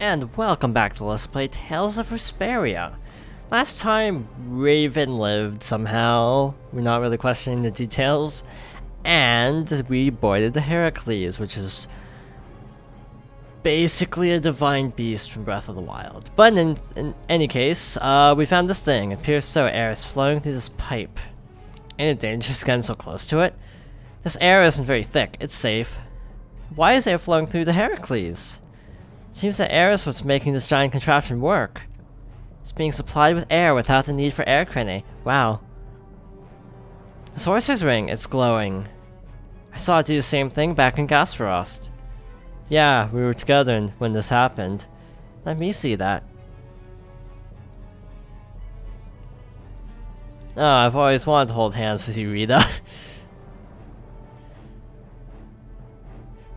and welcome back to Let's Play Tales of Vesperia. Last time, Raven lived somehow, we're not really questioning the details, and we boarded the Heracles, which is basically a divine beast from Breath of the Wild. But in any case, we found this thing. It appears so air is flowing through this pipe. Ain't it dangerous getting so close to it? This air isn't very thick, it's safe. Why is air flowing through the Heracles? Seems that air is what's making this giant contraption work. It's being supplied with air without the need for air crinny. Wow. The Sorcerer's ring, it's glowing. I saw it do the same thing back in Gasfrost. Yeah, we were together when this happened. Let me see that. Oh, I've always wanted to hold hands with you, Rita.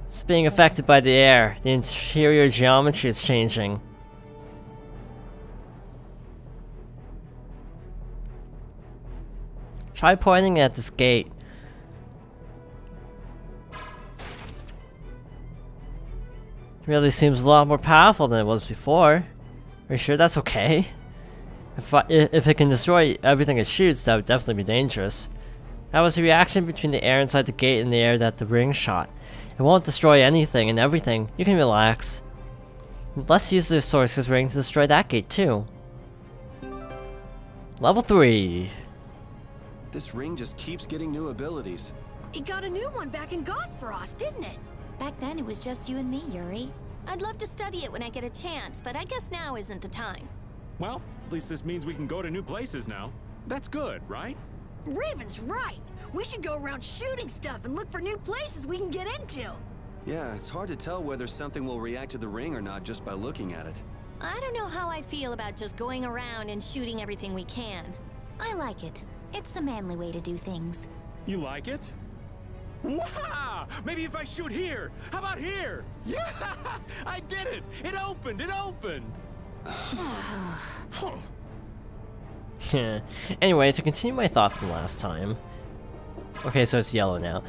It's being affected by the air. The interior geometry is changing. Try pointing at this gate. It really seems a lot more powerful than it was before. Are you sure that's okay? If it can destroy everything it shoots, that would definitely be dangerous. That was the reaction between the air inside the gate and the air that the ring shot. It won't destroy anything and everything. You can relax. Let's use the Sorcerer's ring to destroy that gate too. Level 3. This ring just keeps getting new abilities. It got a new one back in Gasfrost, didn't it? Back then it was just you and me, Yuri. I'd love to study it when I get a chance, but I guess now isn't the time. Well, at least this means we can go to new places now. That's good, right? Raven's right. We should go around shooting stuff and look for new places we can get into. Yeah, it's hard to tell whether something will react to the ring or not just by looking at it. I don't know how I feel about just going around and shooting everything we can. I like it. It's the manly way to do things. You like it? Wow! Maybe if I shoot here! How about here? Yeah! I did it! It opened! It opened! Anyway, to continue my thought from last time. Okay, so it's yellow now.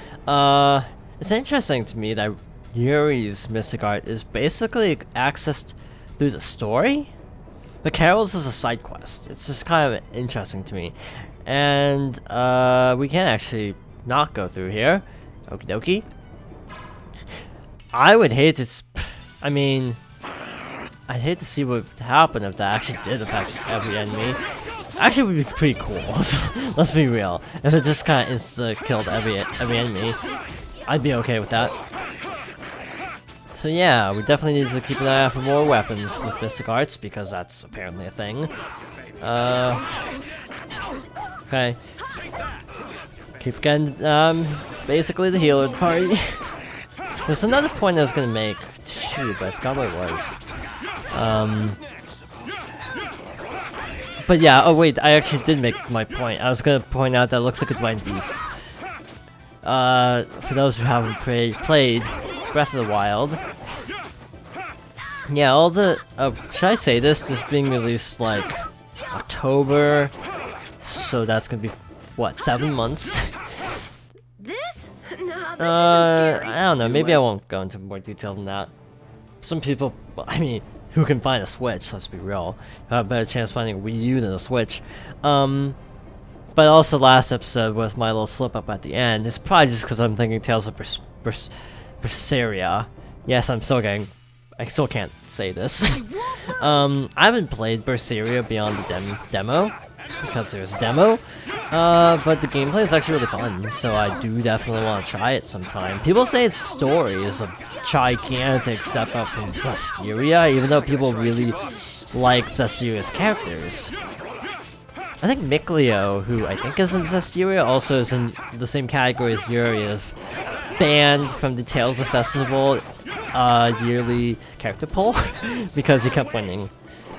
It's interesting to me that Yuri's mystic art is basically accessed through the story, but Carol's is a side quest. It's just kind of interesting to me. And, we can actually not go through here. Okie dokie. I would hate to... I'd hate to see what would happen if that actually did affect every enemy. Actually, it would be pretty cool. Let's be real. If it just kind of insta-killed every enemy, I'd be okay with that. So yeah, we definitely need to keep an eye out for more weapons with Mystic Arts, because that's apparently a thing. Okay. Keep getting, basically the healer party. There's another point I was gonna make, too, but I forgot what it was. But yeah, oh wait, I actually did make my point. I was gonna point out that it looks like a divine beast. For those who haven't played Breath of the Wild. Yeah, all the, should I say this? This is being released like October, so that's gonna be, what, 7 months? This? No, this isn't scary. I don't know, maybe I won't go into more detail than that. Some people, well, I mean, who can find a Switch, let's be real, have a better chance finding a Wii U than a Switch. But also last episode with my little slip up at the end, it's probably just because I'm thinking Tales of Vesperia. Yes, I still can't say this. I haven't played Vesperia beyond the demo, because there's a demo, but the gameplay is actually really fun, so I do definitely want to try it sometime. People say its story is a gigantic step up from Vesperia, even though people really like Zestiria's characters. I think Mikleo, who I think is in Zestiria, also is in the same category as Yuri, is banned from the Tales of Festival yearly character poll because he kept winning.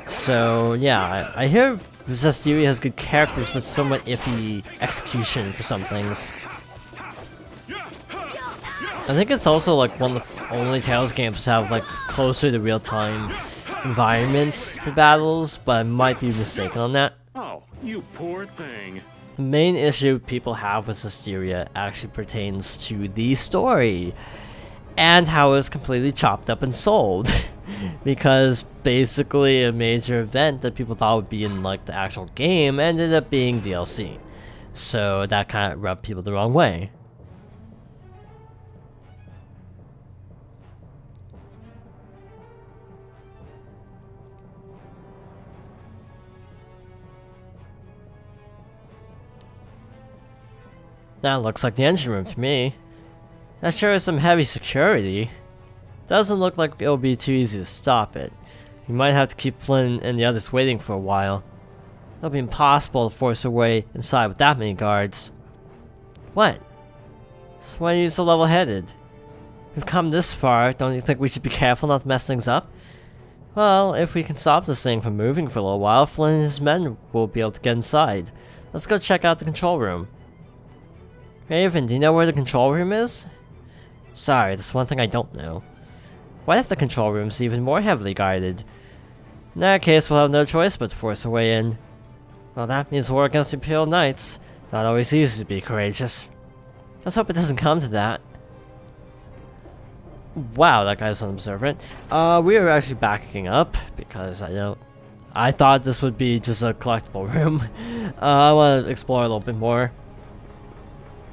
So yeah, I hear Zestiria has good characters, but somewhat iffy execution for some things. I think it's also like one of the only Tales games to have like closer to real-time environments for battles, but I might be mistaken on that. Oh, you poor thing. The main issue people have with Zestiria actually pertains to the story, and how it was completely chopped up and sold. because basically a major event that people thought would be in like the actual game ended up being DLC. So that kind of rubbed people the wrong way. That looks like the engine room to me. That sure is some heavy security. Doesn't look like it'll be too easy to stop it. You might have to keep Flynn and the others waiting for a while. It'll be impossible to force our way inside with that many guards. What? Just why are you so level-headed? We've come this far, don't you think we should be careful not to mess things up? Well, if we can stop this thing from moving for a little while, Flynn and his men will be able to get inside. Let's go check out the control room. Raven, do you know where the control room is? Sorry, that's one thing I don't know. What if the control room's even more heavily guarded? In that case, we'll have no choice but to force our way in. Well, that means war against the Imperial Knights. Not always easy to be courageous. Let's hope it doesn't come to that. Wow, that guy's unobservant. We are actually backing up because I thought this would be just a collectible room. I want to explore a little bit more.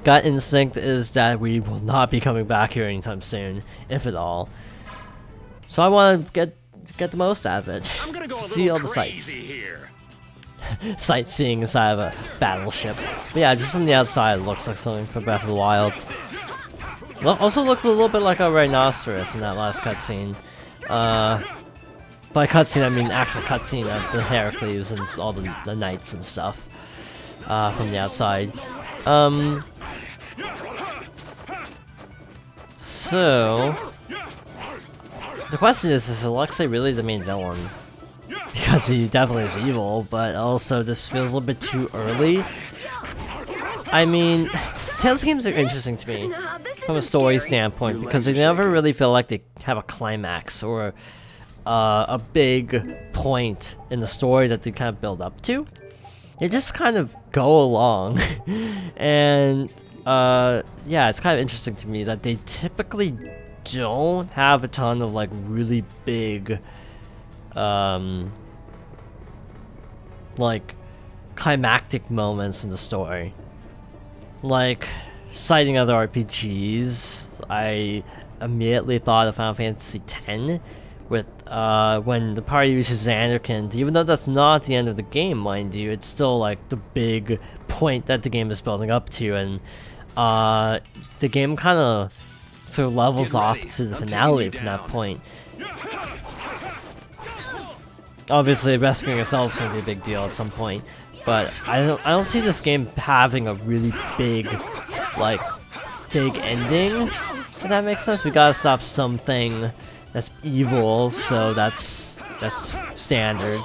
Gut instinct is that we will not be coming back here anytime soon, if at all. So I want to get the most out of it. I'm gonna go a See all little the sights. crazy here. Sightseeing inside of a battleship. But yeah, just from the outside, it looks like something from Breath of the Wild. Also looks a little bit like a rhinoceros in that last cutscene. By cutscene, I mean actual cutscene of the Heracles and all the knights and stuff from the outside. So the question is Alexei really the main villain? Because he definitely is evil, but also this feels a little bit too early. I mean, Tales games are interesting to me from a story standpoint because they never really feel like they have a climax or a big point in the story that they kind of build up to. They just kind of go along. And yeah, it's kind of interesting to me that they typically don't have a ton of like really big like climactic moments in the story. Like citing other RPGs, I immediately thought of Final Fantasy X with when the party reaches Zanarkand. Even though that's not the end of the game, mind you, it's still like the big point that the game is building up to, and the game kind of sort of levels off to the finale from that point. Obviously, rescuing yourself is going to be a big deal at some point, but I don't see this game having a really big ending. If that makes sense, we gotta stop something that's evil, so that's standard.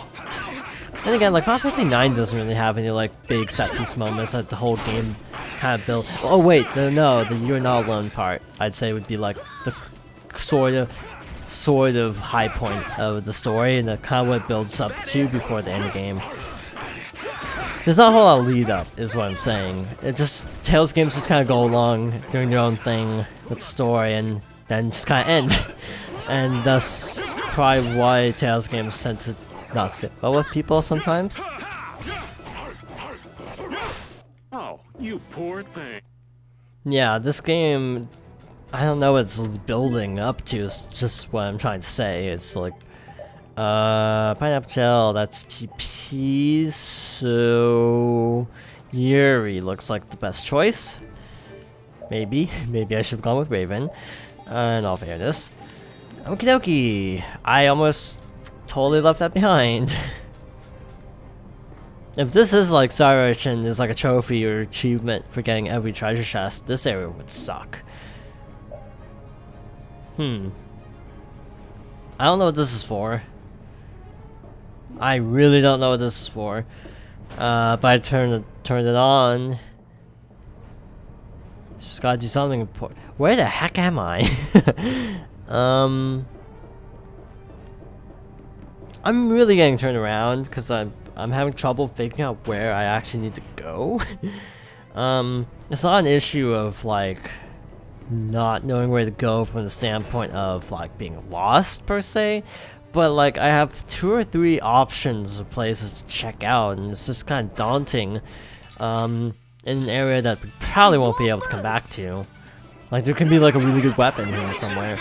And again, like Final Fantasy IX doesn't really have any like big set piece moments that the whole game kind of built. Oh wait, no, the "you're not alone" part I'd say would be like the sort of high point of the story, and the kind of what it builds up to before the end game. There's not a whole lot of lead up, is what I'm saying. It just Tales games just kind of go along, doing their own thing with the story, and then just kind of end. And that's probably why Tales games tend to not sit well with people sometimes. Oh, you poor thing. Yeah, this game, I don't know what it's building up to, is just what I'm trying to say. It's like, pineapple gel, that's TP, so Yuri looks like the best choice. Maybe I should have gone with Raven, in all fairness. Okie dokie, I almost totally left that behind. If this is like Sorcerer is like a trophy or achievement for getting every treasure chest, this area would suck. I don't know what this is for. I really don't know what this is for. But I turned it on. Just gotta do something important. Where the heck am I? I'm really getting turned around because I'm having trouble figuring out where I actually need to go. It's not an issue of like not knowing where to go from the standpoint of like being lost per se, but like I have 2 or 3 options of places to check out, and it's just kind of daunting in an area that we probably won't be able to come back to. Like there could be like a really good weapon here somewhere.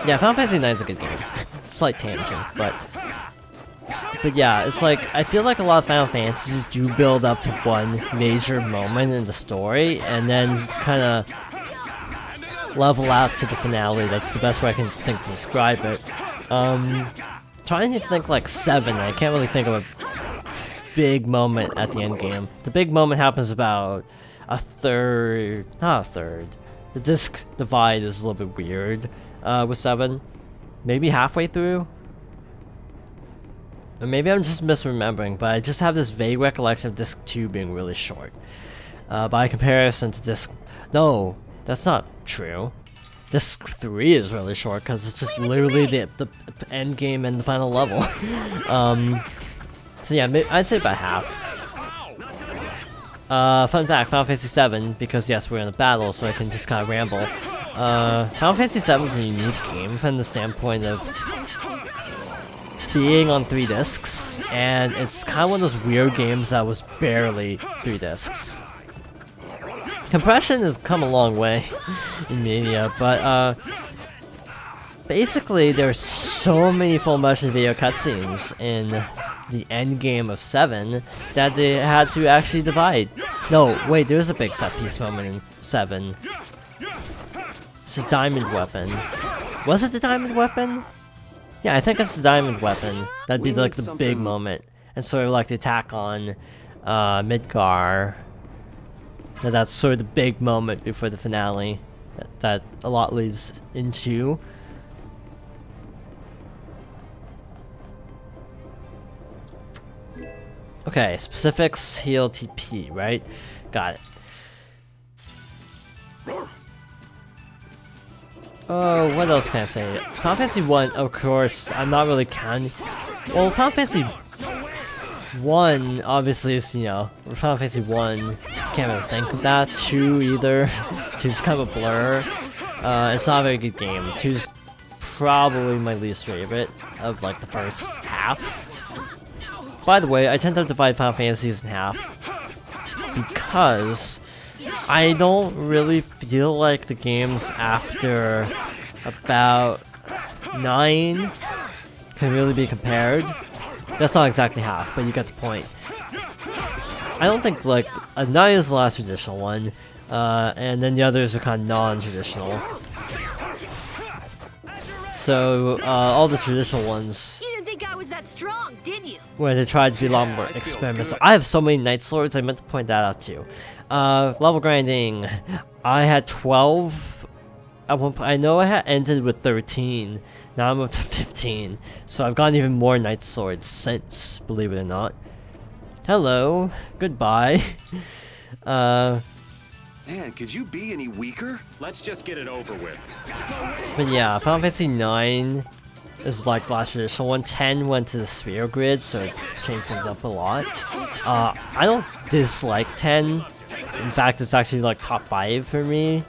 Yeah, Final Fantasy IX is a good game. Slight tangent, but yeah, it's like I feel like a lot of Final Fantasies do build up to one major moment in the story, and then kind of level out to the finale. That's the best way I can think to describe it. Trying to think like 7, I can't really think of a big moment at the end game. The big moment happens about a third, not a third. The disc divide is a little bit weird with 7. Maybe halfway through? Or maybe I'm just misremembering, but I just have this vague recollection of disc 2 being really short. By comparison to disc... No, that's not true. Disc 3 is really short because it's just literally the end game and the final level. So yeah, I'd say about half. Fun fact, Final Fantasy 7, because yes, we're in a battle, so I can just kind of ramble. Final Fantasy 7 is a unique game from the standpoint of being on 3 discs, and it's kind of one of those weird games that was barely 3 discs. Compression has come a long way in media, but basically there's so many full motion video cutscenes in the end game of 7 that they had to actually divide. No, wait, there's a big set piece moment in 7. It's a diamond weapon. Was it the diamond weapon? Yeah, I think it's the diamond weapon. That'd be like the big moment. And sort of like the attack on Midgar. That's sort of the big moment before the finale that a lot leads into. Okay, specifics, heal, TP, right? Got it. Oh, what else can I say? Final Fantasy 1, of course, I'm not really counting. Well, Final Fantasy 1, obviously, is, you know, Final Fantasy 1, can't really think of that. 2 either. 2's kind of a blur. It's not a very good game. 2's probably my least favorite of, like, the first half. By the way, I tend to divide Final Fantasies in half because I don't really feel like the games after about 9 can really be compared. That's not exactly half, but you get the point. I don't think, like, 9 is the last traditional one, and then the others are kind of non-traditional. So, all the traditional ones... You didn't think I was that strong, did you? Where they tried to be a lot more experimental. I have so many Night Swords, I meant to point that out too. Level grinding. I had 12 at one point. I know I had ended with 13. Now I'm up to 15. So I've gotten even more Night Swords since, believe it or not. Hello. Goodbye. Man, could you be any weaker? Let's just get it over with. But yeah, Final Fantasy 9 is like the last traditional one. 10 went to the sphere grid, so it changed things up a lot. I don't dislike 10. In fact, it's actually like top 5 for me.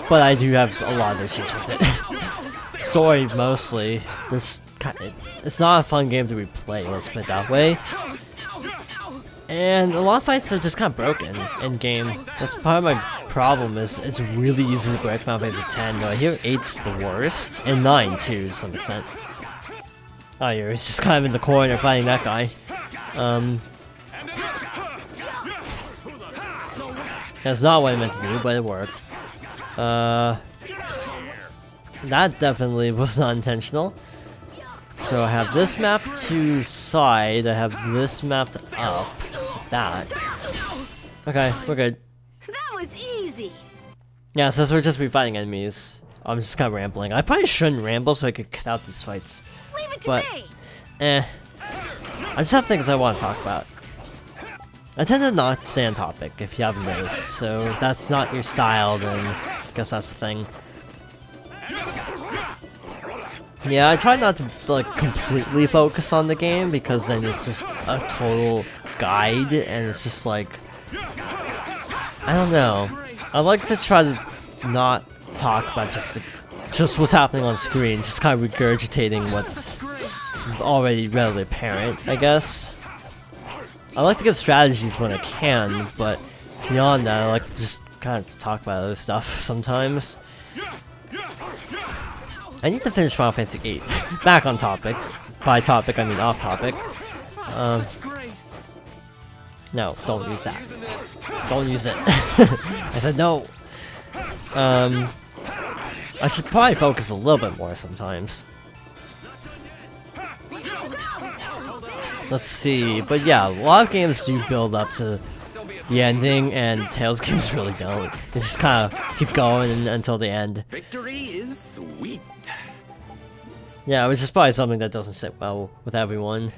But I do have a lot of issues with it. Story mostly. It's not a fun game to replay, let's put it that way. And a lot of fights are just kind of broken in game. That's part of my problem, is it's really easy to break Final Fantasy 10, though I hear 8's the worst. And 9 too, to some extent. Oh, yeah, he's just kind of in the corner fighting that guy. That's not what I meant to do, but it worked. That definitely was not intentional. So I have this map to side, I have this mapped up. That. Okay, we're good. That was easy. Yeah, since we're just refighting enemies, I'm just kind of rambling. I probably shouldn't ramble so I could cut out these fights. Leave it to But, me. I just have things I want to talk about. I tend to not stay on topic, if you haven't noticed, so if that's not your style, then I guess that's the thing. Yeah, I try not to, like, completely focus on the game, because then it's just a total guide, and it's just like... I don't know. I like to try to not talk about just what's happening on screen, just kind of regurgitating what's already readily apparent, I guess. I like to give strategies when I can, but beyond that, I like to just kind of talk about other stuff sometimes. I need to finish Final Fantasy VIII. Back on topic. By topic, I mean off topic. No, don't use that. Don't use it. I said no. I should probably focus a little bit more sometimes. Let's see, but yeah, a lot of games do build up to the ending, and Tales games really don't. They just kind of keep going until the end. Victory is sweet. Yeah, which is probably something that doesn't sit well with everyone.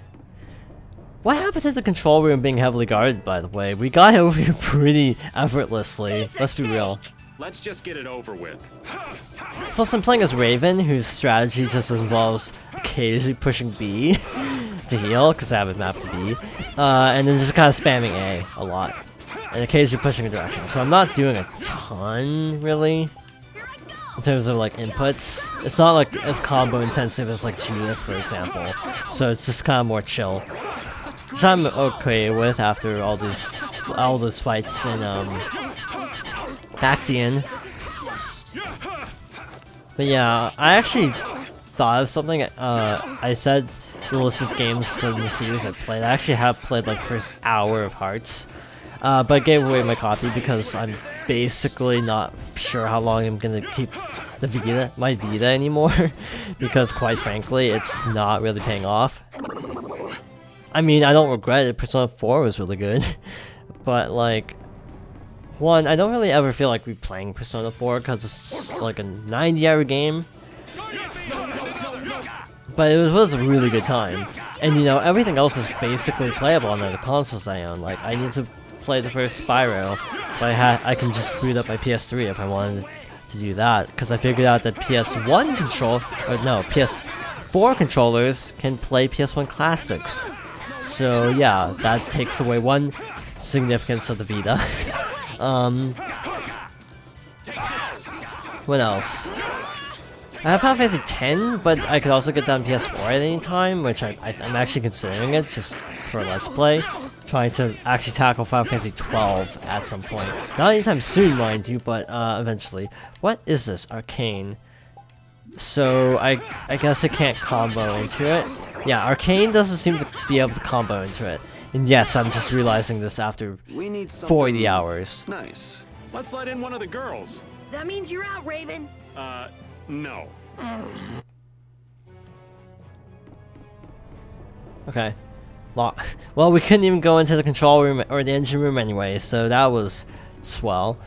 What happened to the control room being heavily guarded, by the way? We got over here pretty effortlessly, let's be real. Let's just get it over with. Plus, I'm playing as Raven, whose strategy just involves occasionally pushing B to heal, because I have it mapped to B, and then just kind of spamming A a lot, and occasionally pushing a direction. So I'm not doing a ton, really, in terms of like inputs. It's not like as combo intensive as like Judith, for example, so it's just kind of more chill, which I'm okay with after all those fights in Actian. But yeah, I actually thought of something. I said the list of games in the series I played. I actually have played like the first hour of Hearts, but I gave away my copy because I'm basically not sure how long I'm gonna keep my Vita anymore, because quite frankly, it's not really paying off. I mean, I don't regret it. Persona 4 was really good, but like, one, I don't really ever feel like replaying Persona 4 because it's just like a 90-hour game. But it was a really good time. And you know, everything else is basically playable on the consoles I own. Like, I need to play the first Spyro, but I can just boot up my PS3 if I wanted to do that. Because I figured out that PS4 controllers can play PS1 classics. So yeah, that takes away one significance of the Vita. What else? I have Final Fantasy X, but I could also get that on PS4 at any time, which I'm actually considering it just for a Let's Play. Trying to actually tackle Final Fantasy 12 at some point. Not anytime soon, mind you, but eventually. What is this? Arcane. So I guess it can't combo into it. Yeah, Arcane doesn't seem to be able to combo into it. And yes, I'm just realizing this after 40 hours. Nice. Let's let in one of the girls. That means you're out, Raven. No. Okay. Well, we couldn't even go into the control room or the engine room anyway, so that was swell.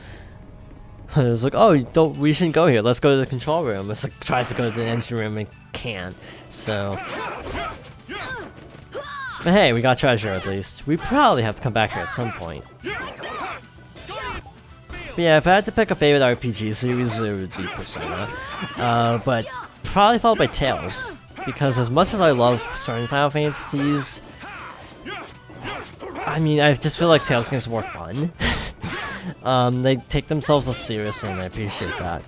It was like, oh, we shouldn't go here. Let's go to the control room. It's like tries to go to the engine room and can't. So, but hey, we got treasure at least. We probably have to come back here at some point. But yeah, if I had to pick a favorite RPG series, it would be Persona. But probably followed by Tales, because as much as I love certain Final Fantasies, I mean, I just feel like Tales games are more fun. They take themselves less seriously, and I appreciate that.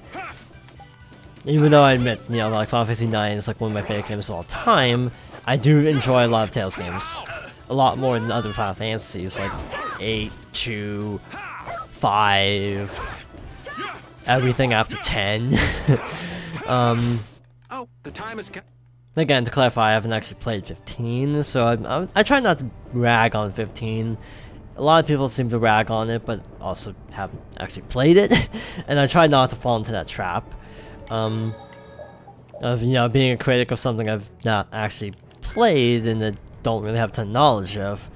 Even though I admit, you know, like Final Fantasy 9 is like one of my favorite games of all time, I do enjoy a lot of Tales games. A lot more than other Final Fantasies, like 8, 2, 5, everything after 10. Oh, the time is. Again, to clarify, I haven't actually played 15, so I try not to rag on 15. A lot of people seem to rag on it, but also haven't actually played it, and I try not to fall into that trap of, you know, being a critic of something I've not actually played and that don't really have a ton of knowledge of.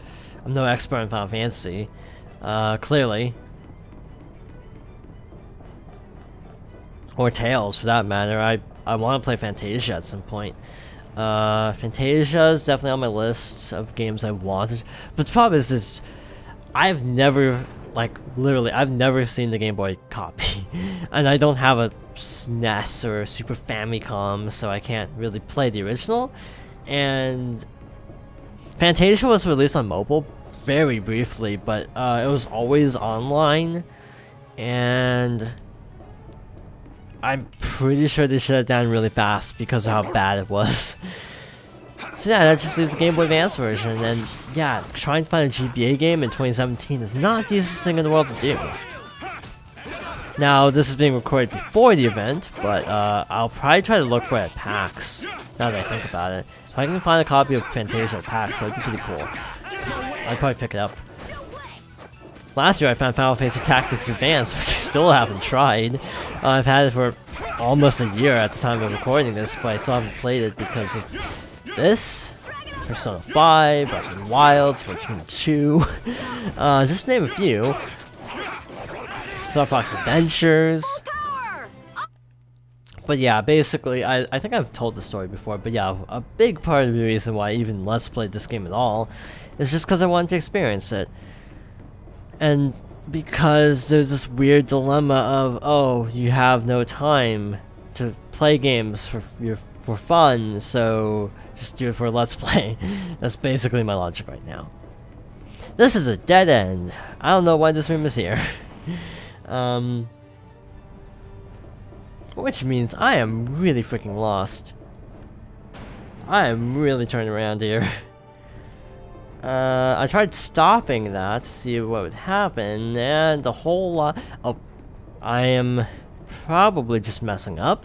I'm no expert in Final Fantasy, clearly. Or Tales, for that matter. I want to play Fantasia at some point. Fantasia is definitely on my list of games I wanted, but the problem is I've never, like, literally, I've never seen the Game Boy copy, and I don't have a SNES or a Super Famicom, so I can't really play the original. And Fantasia was released on mobile very briefly, but it was always online, And I'm pretty sure they shut it down really fast because of how bad it was. So yeah, that just leaves the Game Boy Advance version, and yeah, trying to find a GBA game in 2017 is not the easiest thing in the world to do. Now, this is being recorded before the event, but I'll probably try to look for it at PAX, now that I think about it. If I can find a copy of Fantasia at PAX, that'd be pretty cool. I'd probably pick it up. Last year I found Final Fantasy Tactics Advance, which I still haven't tried. I've had it for almost a year at the time of recording this, but I still haven't played it because of this, Persona 5, Breath of the Wild, Splatoon 2, just to name a few. Star Fox Adventures. But yeah, basically, I think I've told the story before, but yeah, a big part of the reason why I even Let's Played this game at all is just because I wanted to experience it. And because there's this weird dilemma of, oh, you have no time to play games for fun, so just do it for a Let's Play. That's basically my logic right now. This is a dead end. I don't know why this room is here. Which means I am really freaking lost. I am really turning around here. I tried stopping that to see what would happen, and the whole lot. Oh, I am probably just messing up.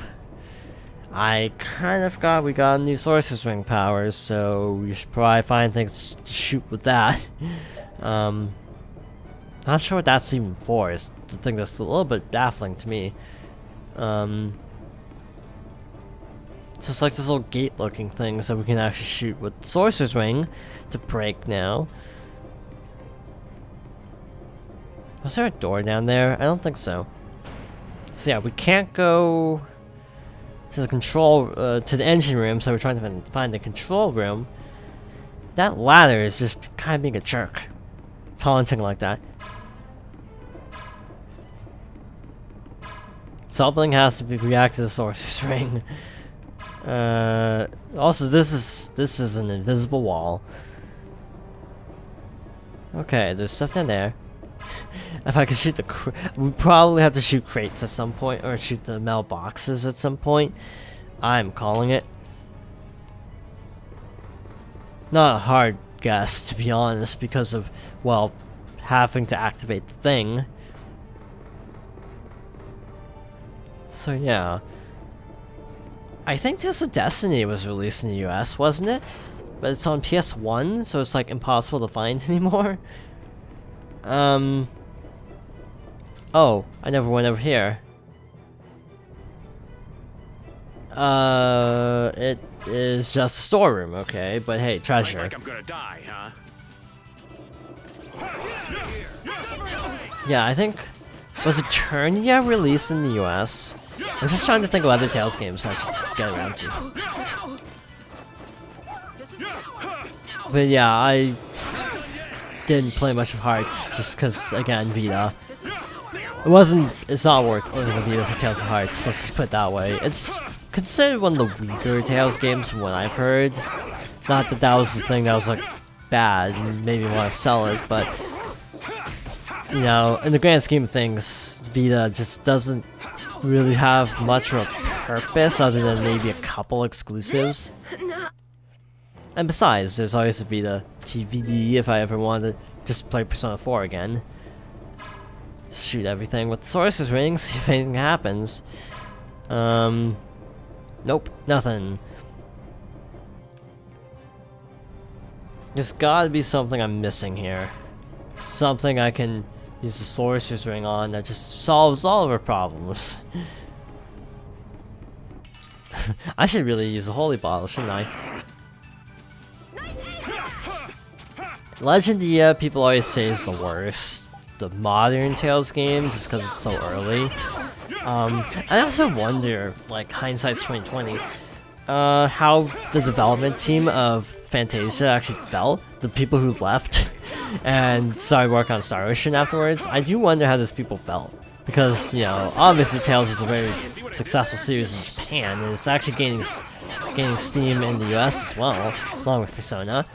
I kind of forgot we got new Sorcerer's Ring powers, so we should probably find things to shoot with that. Not sure what that's even for. It's the thing that's a little bit baffling to me. Just like this little gate-looking things that we can actually shoot with Sorcerer's Ring to break now. Was there a door down there? I don't think so. So yeah, we can't go to the control, to the engine room, so we're trying to find the control room. That ladder is just kind of being a jerk. Taunting like that. Something has to be react to the Sorcerer's Ring. Also, this is an invisible wall. Okay, there's stuff down there. If I could shoot the we probably have to shoot crates at some point, or shoot the mailboxes at some point. I'm calling it. Not a hard guess, to be honest, because of, well, having to activate the thing. So yeah. I think Tales of Destiny was released in the US, wasn't it? But it's on PS1, so it's like impossible to find anymore. Oh, I never went over here. It is just a storeroom, okay, but hey, treasure. Like I'm gonna die, huh? Yeah, I think, was Eternia released in the US? I'm just trying to think of other Tales games I should get around to. But yeah, I didn't play much of Hearts just because, again, Vita. It's not worth owning a Vita for Tales of Hearts, let's just put it that way. It's considered one of the weaker Tales games from what I've heard. Not that that was the thing that was like bad and made me want to sell it, but you know, in the grand scheme of things, Vita just doesn't really have much of a purpose other than maybe a couple exclusives. And besides, there's always a Vita TVD if I ever wanted to just play Persona 4 again. Shoot everything with the Sorcerer's Ring, see if anything happens. Nope, nothing. There's gotta be something I'm missing here. Something I can use the Sorcerer's Ring on that just solves all of our problems. I should really use a holy bottle, shouldn't I? Legendia, people always say, is the worst. The modern Tales game, just because it's so early. I also wonder, like, hindsight's 2020, how the development team of Fantasia actually felt. The people who left and started working on Star Ocean afterwards. I do wonder how those people felt. Because, you know, obviously Tales is a very successful series in Japan, and it's actually gaining steam in the US as well, along with Persona.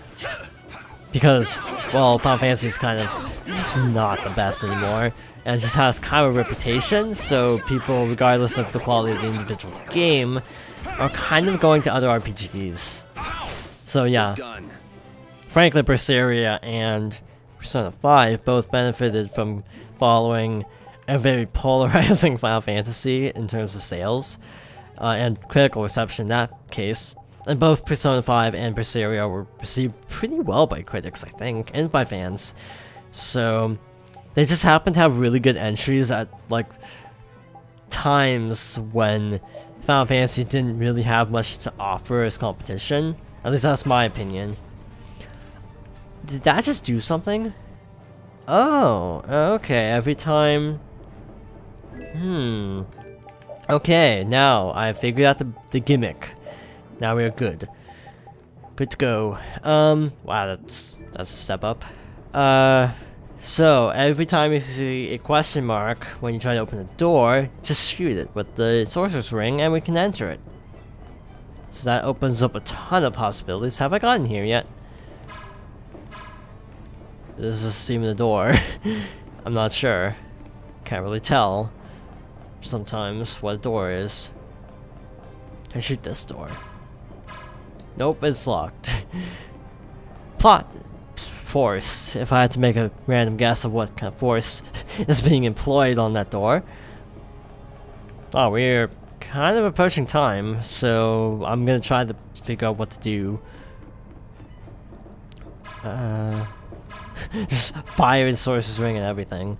because, well, Final Fantasy is kind of not the best anymore, and it just has kind of a reputation, so people, regardless of the quality of the individual game, are kind of going to other RPGs. So yeah, Done. frankly, Vesperia and Persona 5 both benefited from following a very polarizing Final Fantasy in terms of sales and critical reception in that case. And both Persona 5 and Vesperia were received pretty well by critics, I think, and by fans. So they just happen to have really good entries at like times when Final Fantasy didn't really have much to offer as competition. At least that's my opinion. Did that just do something? Oh, okay, every time... Okay, now I figured out the gimmick. Now we're good. Good to go. Wow, that's a step up. So every time you see a question mark when you try to open a door, just shoot it with the Sorcerer's Ring and we can enter it. So that opens up a ton of possibilities. Have I gotten here yet? This is even the door. I'm not sure. Can't really tell sometimes what a door is. I shoot this door. Nope, it's locked. Plot force. If I had to make a random guess of what kind of force is being employed on that door. Oh, we're kind of approaching time, so I'm gonna try to figure out what to do. Just fire the Sorcerer's Ring and everything.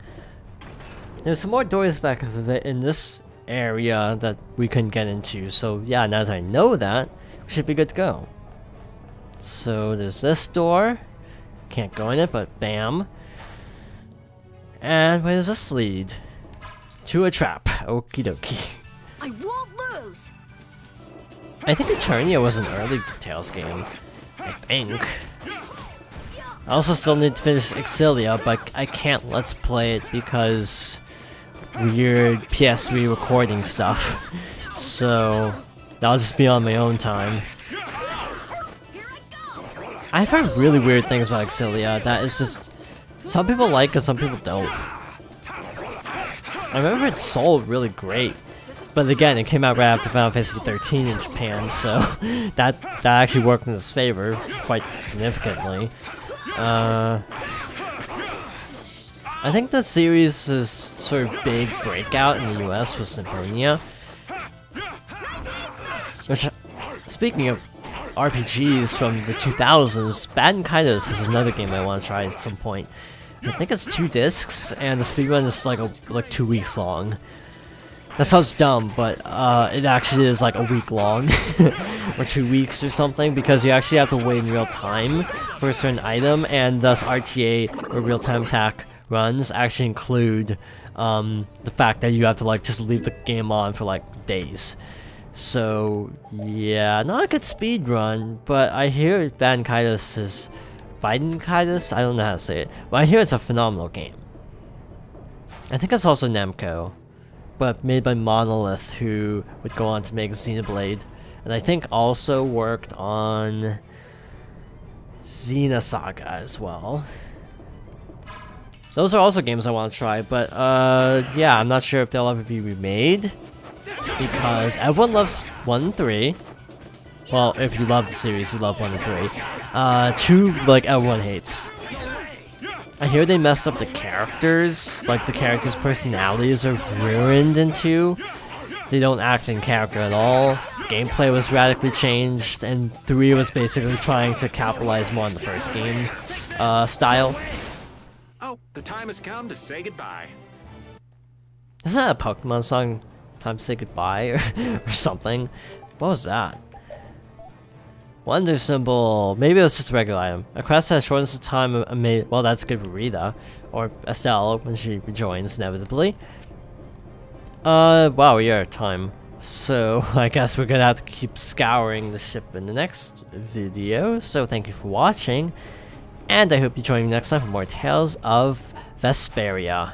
There's some more doors back in this area that we couldn't get into, so yeah, now that I know that, we should be good to go. So there's this door. Can't go in it, but bam. And where does this lead? To a trap. Okie dokie. I won't lose. I think Eternia was an early Tales game. I think. I also still need to finish Exilia, but I can't Let's Play it because weird PS3 recording stuff. So that'll just be on my own time. I've heard really weird things about Exilia that is just some people like and some people don't. I remember it sold really great, but again, it came out right after Final Fantasy 13 in Japan, so that actually worked in its favor quite significantly. I think the series' sort of big breakout in the US was Symphonia. Which, speaking of RPGs from the 2000s, Bad and Kaidos is another game I want to try at some point. I think it's 2 discs, and the speedrun is like 2 weeks long. That sounds dumb, but it actually is like a week long, or 2 weeks or something, because you actually have to wait in real time for a certain item, and thus RTA, or real-time attack runs, actually include the fact that you have to like just leave the game on for like days. So yeah, not a good speed run, but I hear Bad Kaidos is Biden Kaidos? I don't know how to say it, but I hear it's a phenomenal game. I think it's also Namco, but made by Monolith, who would go on to make Xenoblade, and I think also worked on Xenosaga as well. Those are also games I want to try, but yeah, I'm not sure if they'll ever be remade, because everyone loves 1 and 3. Well, if you love the series, you love 1 and 3. 2, like, everyone hates. I hear they messed up the characters, like the characters' personalities are ruined in 2. They don't act in character at all. Gameplay was radically changed, and 3 was basically trying to capitalize more on the first game's style. Oh, the time has come to say goodbye. Isn't that a Pokemon song? Time to say goodbye or something? What was that? Wonder symbol. Maybe it was just a regular item. A quest that shortens the time of well, that's good for Rita. Or Estelle when she rejoins inevitably. Wow, we are at time. So I guess we're gonna have to keep scouring the ship in the next video. So thank you for watching. And I hope you join me next time for more Tales of Vesperia.